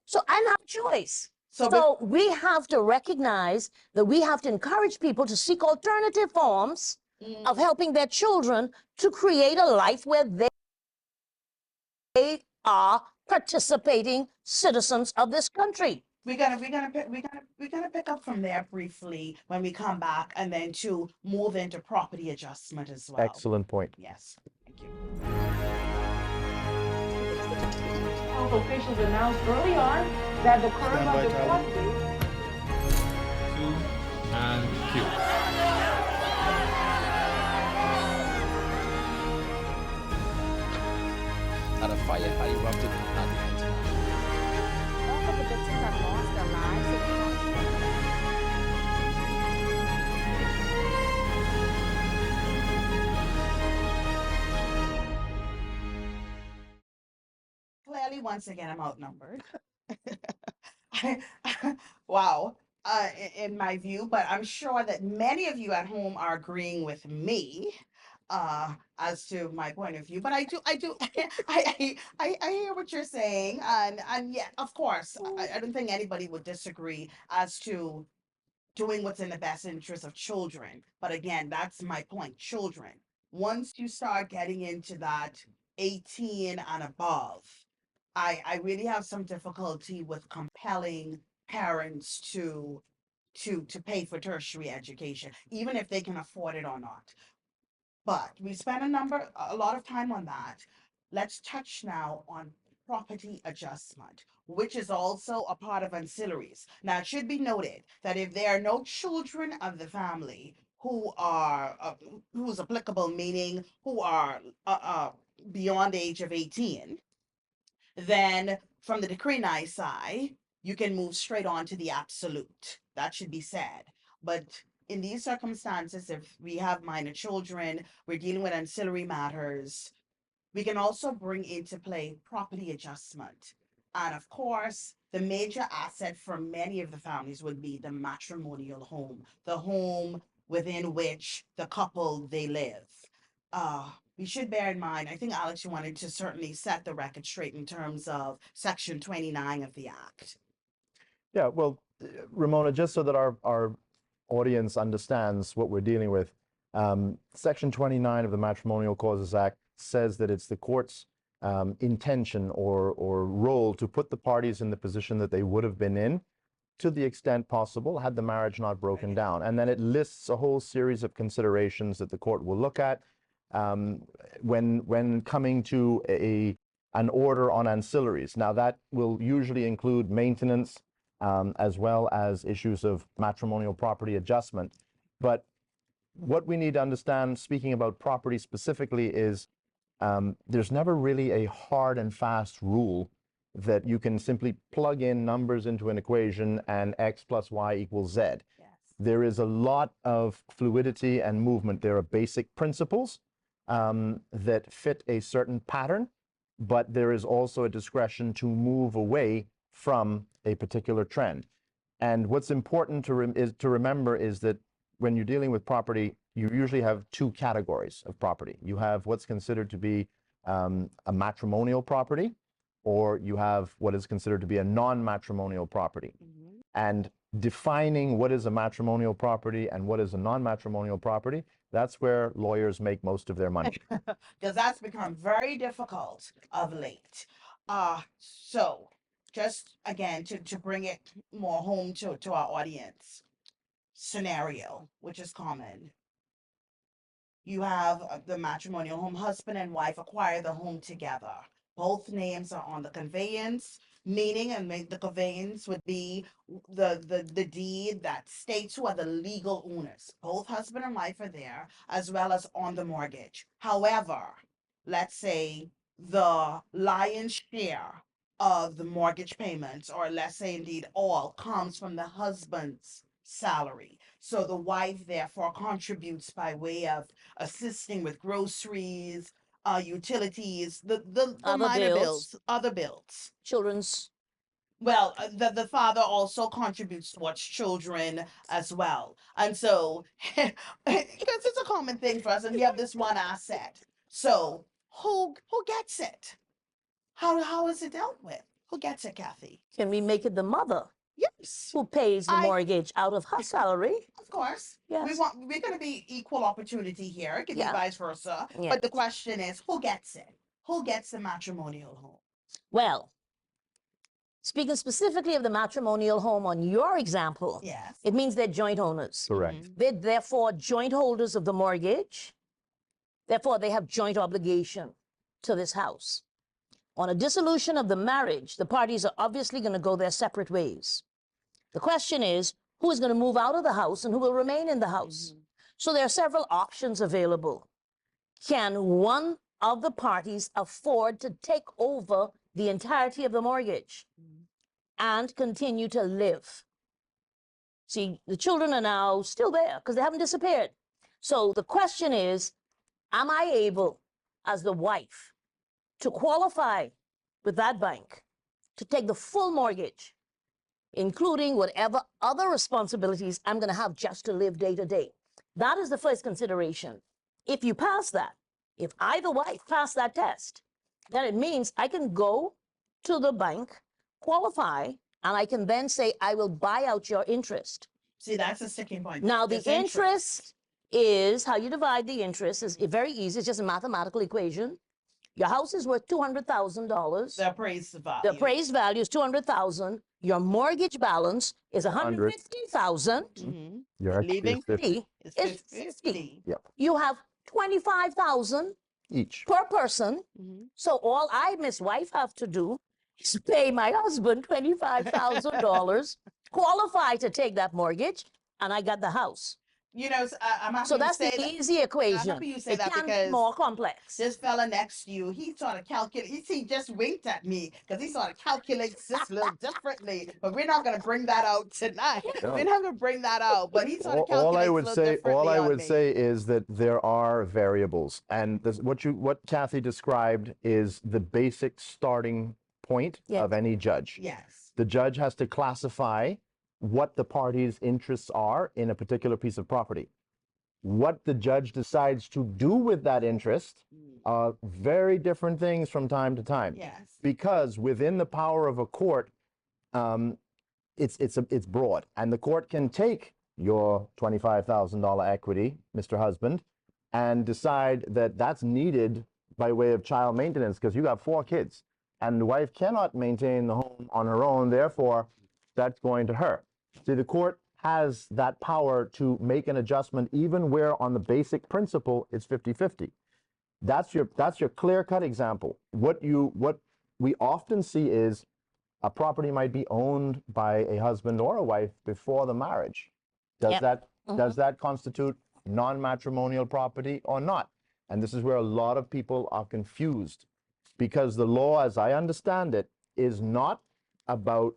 So I didn't have a choice. So we have to recognize that we have to encourage people to seek alternative forms of helping their children to create a life where they are participating citizens of this country. We're gonna pick up from there briefly when we come back, and then to move into property adjustment as well. Excellent point. Yes, thank you. Health officials announced early on that the curve of the court case. 2 and cue. A fire had erupted at the night. All of the victims have lost their lives. Clearly, once again, I'm outnumbered. Wow, in my view, but I'm sure that many of you at home are agreeing with me as to my point of view. But I hear what you're saying, and yeah, of course, I don't think anybody would disagree as to doing what's in the best interest of children. But again, that's my point, children. once you start getting into that 18 and above, I really have some difficulty with compelling parents to pay for tertiary education, even if they can afford it or not. But we spent a lot of time on that. Let's touch now on property adjustment, which is also a part of ancillaries. Now, it should be noted that if there are no children of the family who are who's applicable, meaning who are beyond the age of 18, then from the decree nisi, you can move straight on to the absolute. That should be said. But in these circumstances, if we have minor children, we're dealing with ancillary matters, we can also bring into play property adjustment. And of course, the major asset for many of the families would be the matrimonial home, the home within which the couple they live. We should bear in mind, I think Alex, you wanted to certainly set the record straight in terms of Section 29 of the Act. Yeah, well, Ramona, just so that our audience understands what we're dealing with, Section 29 of the Matrimonial Causes Act says that it's the court's intention or role to put the parties in the position that they would have been in to the extent possible had the marriage not broken down. And then it lists a whole series of considerations that the court will look at when coming to an order on ancillaries. Now, that will usually include maintenance as well as issues of matrimonial property adjustment. But what we need to understand, speaking about property specifically, is there's never really a hard and fast rule that you can simply plug in numbers into an equation and X plus Y equals Z. Yes. There is a lot of fluidity and movement. There are basic principles that fit a certain pattern, but there is also a discretion to move away from a particular trend. And what's important to remember is that when you're dealing with property, you usually have two categories of property. You have what's considered to be a matrimonial property, or you have what is considered to be a non-matrimonial property. Mm-hmm. And defining what is a matrimonial property and what is a non-matrimonial property, that's where lawyers make most of their money. Because that's become very difficult of late. So just again, to bring it more home to our audience, scenario, which is common. You have the matrimonial home, husband and wife acquire the home together. Both names are on the conveyance, meaning, and the conveyance would be the deed that states who are the legal owners. Both husband and wife are there, as well as on the mortgage. However, let's say the lion's share of the mortgage payments, or let's say indeed all, comes from the husband's salary. So the wife therefore contributes by way of assisting with groceries, utilities, the Other minor bills. other bills. Children's. Well, the father also contributes towards children as well. And so, because it's a common thing for us, and we have this one asset. So who gets it? How is it dealt with? Who gets it, Kathy? Can we make it the mother Yes, who pays the mortgage out of her salary? of course. Yes. We're going to be equal opportunity here. It can be Yeah. vice versa. Yeah. But the question is, who gets it? Who gets the matrimonial home? Well, speaking specifically of the matrimonial home on your example, Yes. it means they're joint owners. Correct. They're therefore joint holders of the mortgage. Therefore, they have joint obligation to this house. On a dissolution of the marriage, the parties are obviously going to go their separate ways. The question is, who is going to move out of the house and who will remain in the house? So there are several options available. Can one of the parties afford to take over the entirety of the mortgage and continue to live? See, the children are now still there because they haven't disappeared. So the question is, am I able, as the wife, to qualify with that bank to take the full mortgage, including whatever other responsibilities I'm going to have just to live day to day? That is the first consideration. If you pass that, if I, the wife, pass that test, then it means I can go to the bank, qualify, and I can then say, I will buy out your interest. See, that's a sticking point. Now, the There's interest is how you divide the interest is very easy. It's just a mathematical equation. Your house is worth $200,000. The appraised value. The appraised value is $200,000. Your mortgage balance is $150,000. Your equity Leaving is 50 is It's 50. Yep. You have $25,000 each. per person. So all I, Miss Wife, have to do is pay my husband $25,000, qualify to take that mortgage, and I got the house. You know, I'm happy So you that's say the that. easy equation. happy you say It that can be because more complex. This fella next to you, he sort of calculate. He just winked at me because he sort of calculates this a little differently. But we're not going to bring that out tonight. No. We're not going to bring that out. But he sort of All I calculates would a little say, differently all I on would me. say is that there are variables, and this, what Kathy described is the basic starting point Yes. of any judge. Yes. The judge has to classify what the parties' interests are in a particular piece of property. What the judge decides to do with that interest are very different things from time to time. Yes. Because within the power of a court, it's broad, and the court can take your $25,000 equity, Mr. Husband, and decide that that's needed by way of child maintenance because you got 4 kids, and the wife cannot maintain the home on her own. Therefore, that's going to her. See, the court has that power to make an adjustment even where on the basic principle it's 50-50. That's your clear-cut example. What we often see is a property might be owned by a husband or a wife before the marriage. Does that constitute non-matrimonial property or not? And this is where a lot of people are confused, because the law, as I understand it, is not about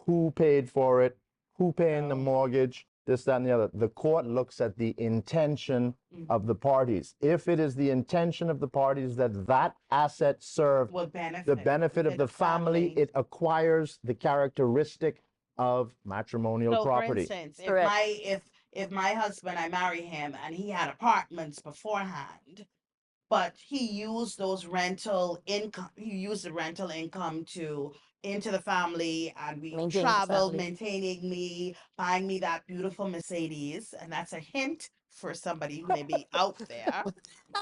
who paid for it, who paying the mortgage, this, that, and the other. The court looks at the intention of the parties. If it is the intention of the parties that that asset serve the benefit of the family, it acquires the characteristic of matrimonial property. For instance, if my husband, I marry him, and he had apartments beforehand, but he used those rental income. He used the rental income into the family, and we Maintain the traveled, family. maintaining me, buying me that beautiful Mercedes, and that's a hint for somebody who may be out there.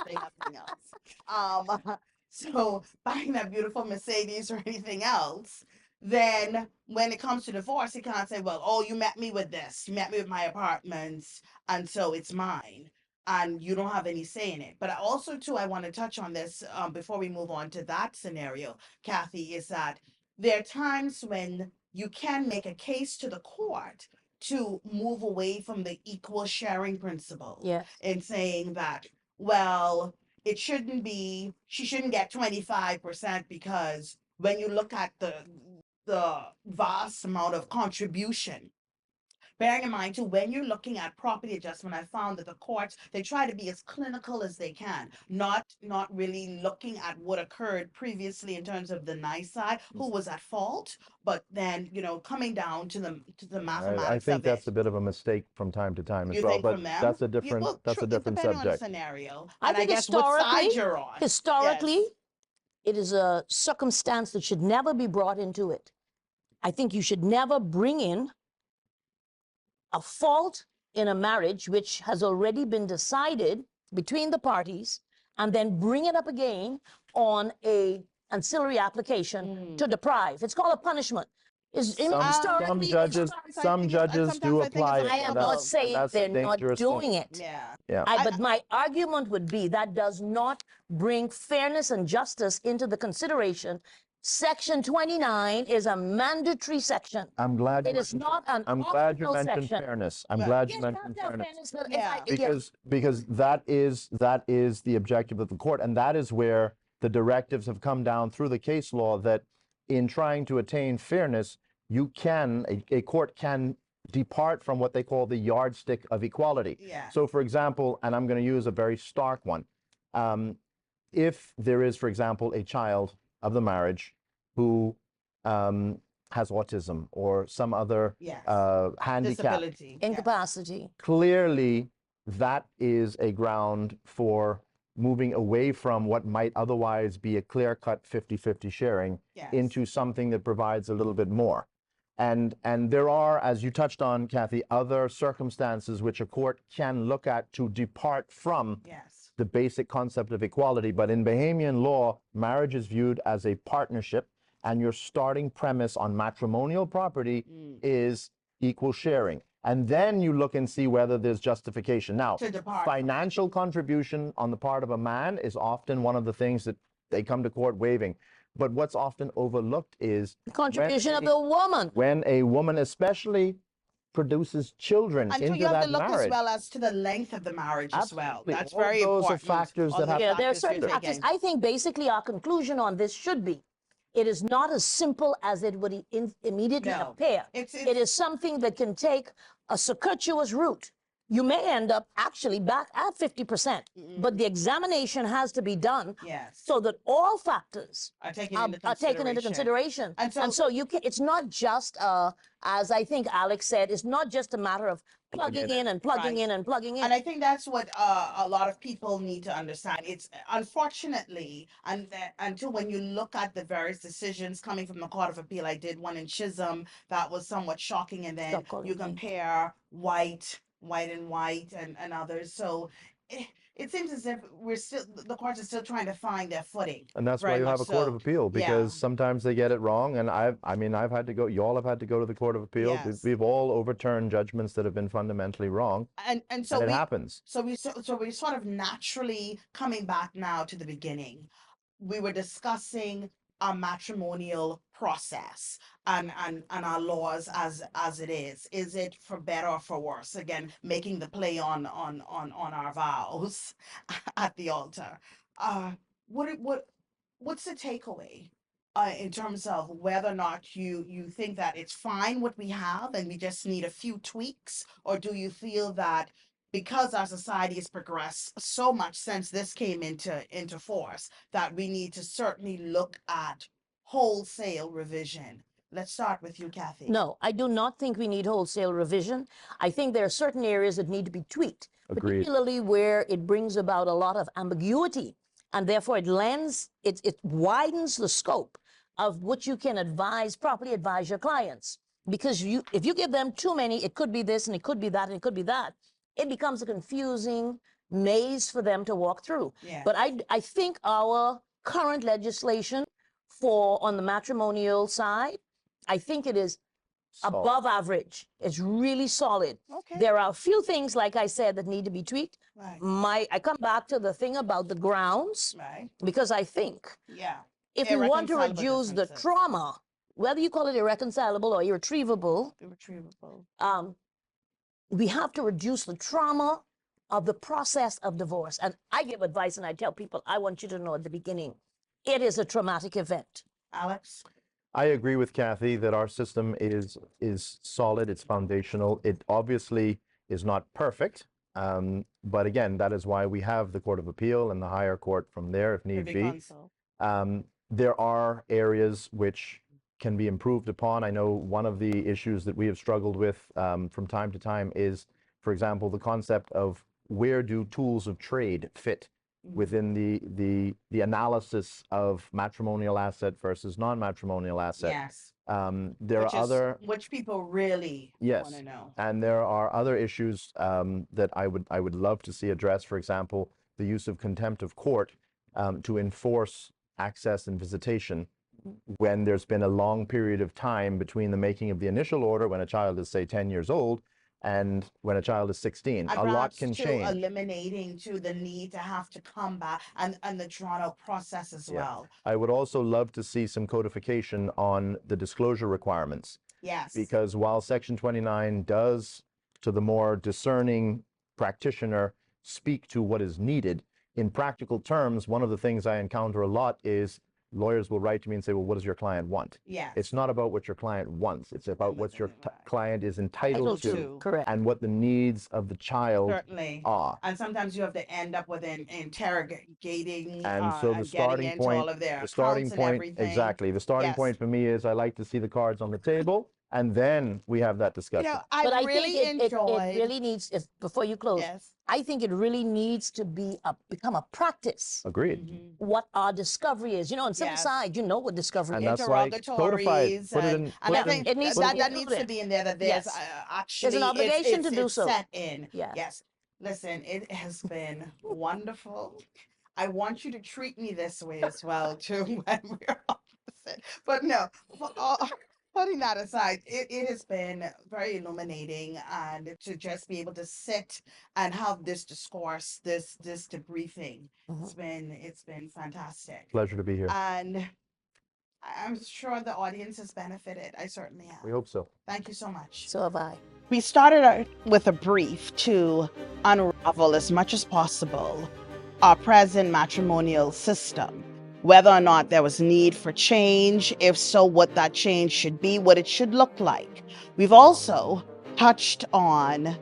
Say nothing else. So buying that beautiful Mercedes or anything else, then when it comes to divorce, he can't say, well, oh, you met me with this, you met me with my apartments, and so it's mine, and you don't have any say in it. But also, too, I want to touch on this before we move on to that scenario, Kathy, is that there are times when you can make a case to the court to move away from the equal sharing principle. Yes. In saying that, well, it shouldn't be, she shouldn't get 25% because when you look at the vast amount of contribution, bearing in mind too, when you're looking at property adjustment, I found that the courts, they try to be as clinical as they can, not really looking at what occurred previously in terms of the nice side, who was at fault, but then, coming down to the mathematics I think of that's it. a bit of a mistake from time to time as You well, think but from them? that's a different Depending on the subject. scenario. I And I think guess what side you're on. historically, Yes. it is a circumstance that should never be brought into it. I think you should never bring in a fault in a marriage which has already been decided between the parties and then bring it up again on a ancillary application to deprive. It's called a punishment. Some judges do apply it. I am not saying they're not doing it. Yeah. But my argument would be that does not bring fairness and justice into the consideration. Section 29 is a mandatory section. I'm glad you It is not an I'm glad you optional mentioned section. fairness. I'm glad you Yes, mentioned that's fairness. but Yeah. Because that is the objective of the court, and that is where the directives have come down through the case law that in trying to attain fairness, a court can depart from what they call the yardstick of equality. Yeah. So, for example, and I'm going to use a very stark one, if there is, for example, a child of the marriage who has autism or some other Yes. handicap, Disability. Yeah. Incapacity. clearly that is a ground for moving away from what might otherwise be a clear-cut 50-50 sharing Yes. into something that provides a little bit more. And there are, as you touched on, Kathy, other circumstances which a court can look at to depart from Yes. the basic concept of equality. But in Bahamian law, marriage is viewed as a partnership, and your starting premise on matrimonial property is equal sharing. And then you look and see whether there's justification. Now, To depart. financial contribution on the part of a man is often one of the things that they come to court waiving. But what's often overlooked is The contribution of the woman. when a woman especially produces children And so into you have that to look marriage. as well as to the length of the marrige as well. Absolutely. That's All of very those are important. factors All that the have- Yeah, there are factors certain you're factors. taking. I think basically our conclusion on this should be, it is not as simple as it would immediately No. appear. It's- It is something that can take a circuitous route. You may end up actually back at 50%, but the examination has to be done Yes. so that all factors Are taken are taken into consideration. And And so- so you can, it's not just, as I think Alex said, it's not just a matter of plugging in and plugging Right. in and plugging in. And I think that's what a lot of people need to understand. It's unfortunately, until when you look at the various decisions coming from the Court of Appeal, I did one in Chisholm that was somewhat shocking, and then Stop calling you me. compare white and others. So it seems as if the courts are still trying to find their footing. And that's why very you have a much court so. of appeal, because sometimes they get it wrong. And I mean, I've had to go, y'all have had to go to the court of appeal. Yes. We've all overturned judgments that have been fundamentally wrong. And so And it we happens. So we're sort of naturally coming back now to the beginning. We were discussing our matrimonial process and our laws as it is. Is it for better or for worse? Again, making the play on our vows at the altar. What's the takeaway? In terms of whether or not you think that it's fine what we have and we just need a few tweaks, or do you feel that because our society has progressed so much since this came into force that we need to certainly look at wholesale revision? Let's start with you, Kathy. No, I do not think we need wholesale revision. I think there are certain areas that need to be tweaked, Agreed. particularly where it brings about a lot of ambiguity, and therefore it widens the scope of what you can properly advise your clients. Because if you give them too many, it could be this and it could be that and it could be that, it becomes a confusing maze for them to walk through. Yeah. But I think our current legislation on the matrimonial side, I think it is Solid. above average. It's really solid. Okay. There are a few things, like I said, that need to be tweaked. Right. I come back to the thing about the grounds, Right. because I think Yeah. if we want to Irreconcilable reduce the differences. trauma, whether you call it irreconcilable or irretrievable, Irretrievable. we have to reduce the trauma of the process of divorce. And I give advice and I tell people, I want you to know at the beginning, it is a traumatic event. Alex? I agree with Kathy that our system is solid, it's foundational. It obviously is not perfect, but again, that is why we have the Court of Appeal and the higher court from there if need Privy be. Council. There are areas which can be improved upon. I know one of the issues that we have struggled with from time to time is, for example, the concept of where do tools of trade fit within the analysis of matrimonial asset versus non-matrimonial asset. Yes. There are other, which people really yes, want to know. and there are other issues that I would love to see addressed. For example, the use of contempt of court to enforce access and visitation when there's been a long period of time between the making of the initial order when a child is, say, 10 years old and when a child is 16. And A lot perhaps can to change. eliminating to the need to have to come back and the drawn out process as Yeah. well. I would also love to see some codification on the disclosure requirements, Yes. because while Section 29 does, to the more discerning practitioner, speak to what is needed, in practical terms, one of the things I encounter a lot is lawyers will write to me and say, well, what does your client want? Yes. It's not about what your client wants. It's about what your client is entitled Entitled to, to. Correct. and what the needs of the child Certainly. are. And sometimes you have to end up with an interrogating And so the and getting starting into point, all of their the starting accounts and point, everything. exactly. The starting Yes. point for me is I like to see the cards on the table and then we have that discussion. You know, But I I really think it enjoyed. really needs, if before you close, Yes. I think it really needs to become a practice. Agreed. What our discovery is, on civil Yes. side, you know what discovery And is. that's why codified. Interrogatories, Put it and in. I put think it needs to that, be that needs to included. be in there. That there's Yes. actually There's an obligation to do it's so. set in. Yeah. Yes. Listen, it has been wonderful. I want you to treat me this way as well too when we're opposite. But no, putting that aside, it has been very illuminating, and to just be able to sit and have this discourse, this debriefing, it's been fantastic. Pleasure to be here. And I'm sure the audience has benefited. I certainly have. We hope so. Thank you so much. So have I. We started out with a brief to unravel as much as possible our present matrimonial system, whether or not there was need for change, if so, what that change should be, what it should look like. We've also touched on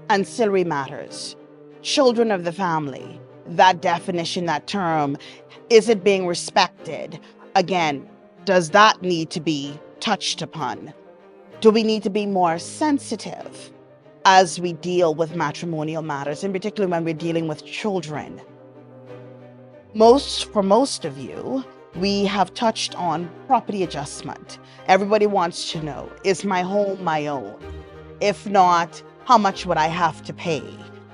ancillary matters, children of the family, that definition, that term, is it being respected? Again, does that need to be touched upon? Do we need to be more sensitive as we deal with matrimonial matters, in particular when we're dealing with children? For most of you, we have touched on property adjustment. Everybody wants to know, is my home my own? If not, how much would I have to pay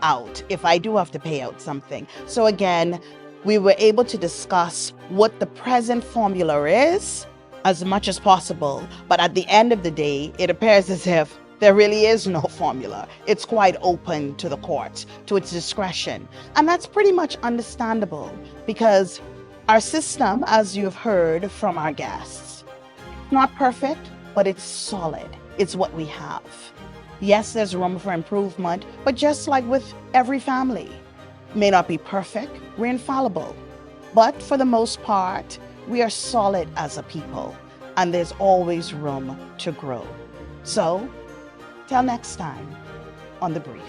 out if I do have to pay out something? So again, we were able to discuss what the present formula is as much as possible. But at the end of the day, it appears as if there really is no formula. It's quite open to the court, to its discretion. And that's pretty much understandable, because our system, as you've heard from our guests, not perfect, but it's solid. It's what we have. Yes, there's room for improvement, but just like with every family, may not be perfect, we're infallible. But for the most part, we are solid as a people, and there's always room to grow. So, till next time on The Brief.